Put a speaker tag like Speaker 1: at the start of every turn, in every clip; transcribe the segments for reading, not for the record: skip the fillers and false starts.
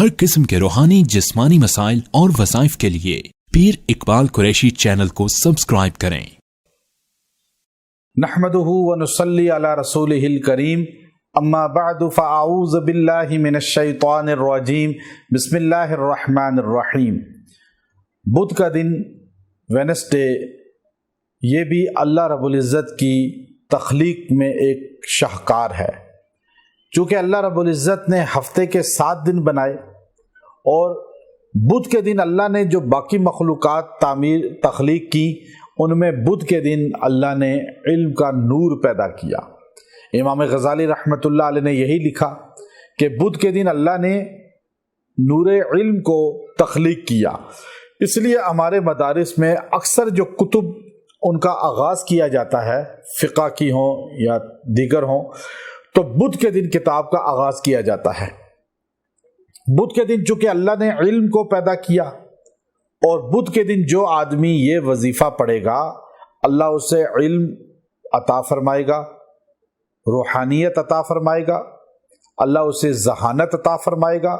Speaker 1: ہر قسم کے روحانی جسمانی مسائل اور وظائف کے لیے پیر اقبال قریشی چینل کو سبسکرائب کریں۔
Speaker 2: نحمدہ ونصلی علی رسولہ الکریم، اما بعد فاعوذ باللہ من الشیطان الرجیم، بسم اللہ الرحمن الرحیم۔ بدھ کا دن وینسڈے، یہ بھی اللہ رب العزت کی تخلیق میں ایک شاہکار ہے، چونکہ اللہ رب العزت نے ہفتے کے 7 دن بنائے اور بدھ کے دن اللہ نے جو باقی مخلوقات تخلیق کی، ان میں بدھ کے دن اللہ نے علم کا نور پیدا کیا۔ امام غزالی رحمۃ اللہ علیہ نے یہی لکھا کہ بدھ کے دن اللہ نے نور علم کو تخلیق کیا۔ اس لیے ہمارے مدارس میں اکثر جو کتب ان کا آغاز کیا جاتا ہے، فقہ کی ہوں یا دیگر ہوں، تو بدھ کے دن کتاب کا آغاز کیا جاتا ہے۔ بدھ کے دن چونکہ اللہ نے علم کو پیدا کیا، اور بدھ کے دن جو آدمی یہ وظیفہ پڑھے گا، اللہ اسے علم عطا فرمائے گا، روحانیت عطا فرمائے گا، اللہ اسے ذہانت عطا فرمائے گا،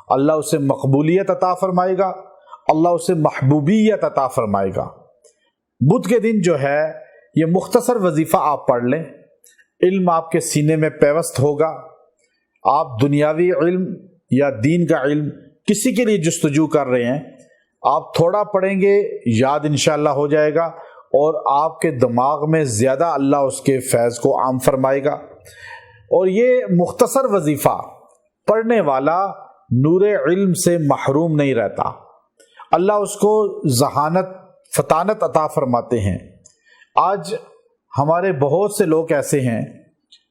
Speaker 2: اللہ اسے مقبولیت عطا فرمائے گا، اللہ اسے محبوبیت عطا فرمائے گا۔ بدھ کے دن جو ہے یہ مختصر وظیفہ آپ پڑھ لیں، علم آپ کے سینے میں پیوست ہوگا۔ آپ دنیاوی علم یا دین کا علم کسی کے لیے جستجو کر رہے ہیں، آپ تھوڑا پڑھیں گے، یاد انشاءاللہ ہو جائے گا، اور آپ کے دماغ میں زیادہ اللہ اس کے فیض کو عام فرمائے گا۔ اور یہ مختصر وظیفہ پڑھنے والا نور علم سے محروم نہیں رہتا، اللہ اس کو ذہانت فطانت عطا فرماتے ہیں۔ آج ہمارے بہت سے لوگ ایسے ہیں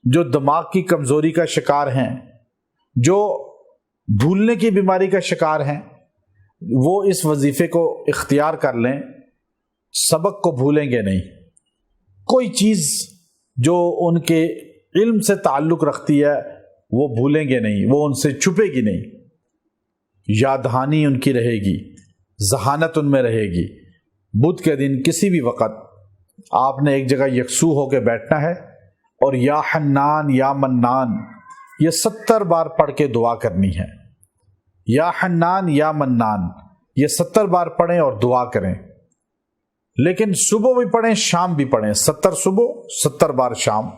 Speaker 2: جو دماغ کی کمزوری کا شکار ہیں، جو بھولنے کی بیماری کا شکار ہیں۔ وہ اس وظیفے کو اختیار کر لیں، سبق کو بھولیں گے نہیں۔ کوئی چیز جو ان کے علم سے تعلق رکھتی ہے وہ بھولیں گے نہیں، وہ ان سے چھپے گی نہیں، یاد دہانی ان کی رہے گی، ذہانت ان میں رہے گی۔ بدھ کے دن کسی بھی وقت آپ نے ایک جگہ یکسو ہو کے بیٹھنا ہے اور یا حنان یا منان یہ 70 بار پڑھ کے دعا کرنی ہے۔ یا حنان یا منان یہ 70 بار پڑھیں اور دعا کریں، لیکن صبح بھی پڑھیں شام بھی پڑھیں، 70 صبح 70 بار شام،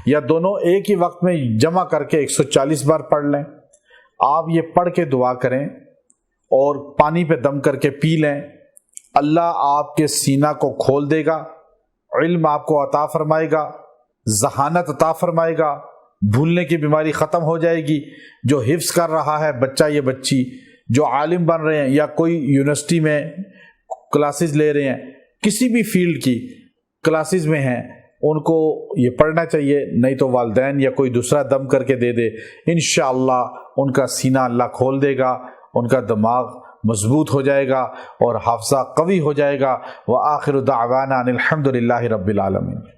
Speaker 2: یا دونوں ایک ہی وقت میں جمع کر کے 140 بار پڑھ لیں۔ آپ یہ پڑھ کے دعا کریں اور پانی پہ دم کر کے پی لیں، اللہ آپ کے سینہ کو کھول دے گا، علم آپ کو عطا فرمائے گا، ذہانت عطا فرمائے گا، بھولنے کی بیماری ختم ہو جائے گی۔ جو حفظ کر رہا ہے بچہ یا بچی، جو عالم بن رہے ہیں یا کوئی یونیورسٹی میں کلاسز لے رہے ہیں، کسی بھی فیلڈ کی کلاسز میں ہیں، ان کو یہ پڑھنا چاہیے، نہیں تو والدین یا کوئی دوسرا دم کر کے دے دے، انشاءاللہ ان کا سینہ اللہ کھول دے گا، ان کا دماغ مضبوط ہو جائے گا اور حافظہ قوی ہو جائے گا۔ وآخر دعوانا ان الحمد للہ رب العالمین۔